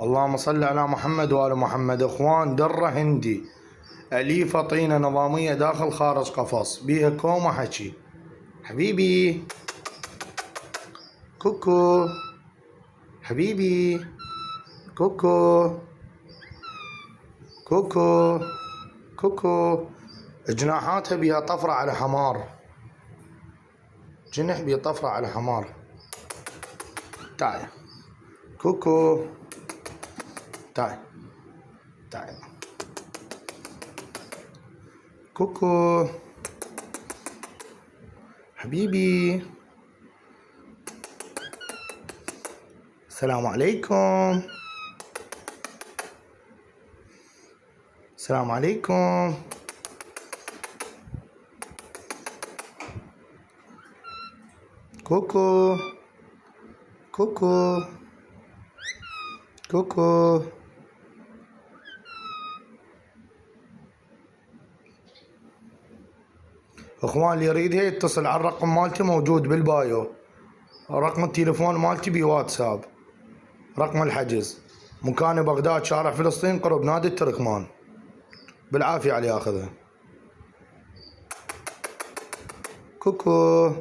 اللهم صل على محمد وآل محمد. اخوان درة هندي أليفة طينة نظامية داخل خارج قفص بيها كومة حكي. حبيبي كوكو، حبيبي كوكو كوكو كوكو. جناحاتها بيها طفرة على حمار، جنح بيها طفرة على حمار. تعال كوكو، تعال تعال كوكو حبيبي. السلام عليكم، السلام عليكم. كوكو كوكو كوكو. اخوان اللي يريدها يتصل على الرقم مالتي موجود بالبايو، رقم التليفون مالتي بواتساب، رقم الحجز مكان بغداد شارع فلسطين قرب نادي التركمان. بالعافية على ياخذها. كوكو.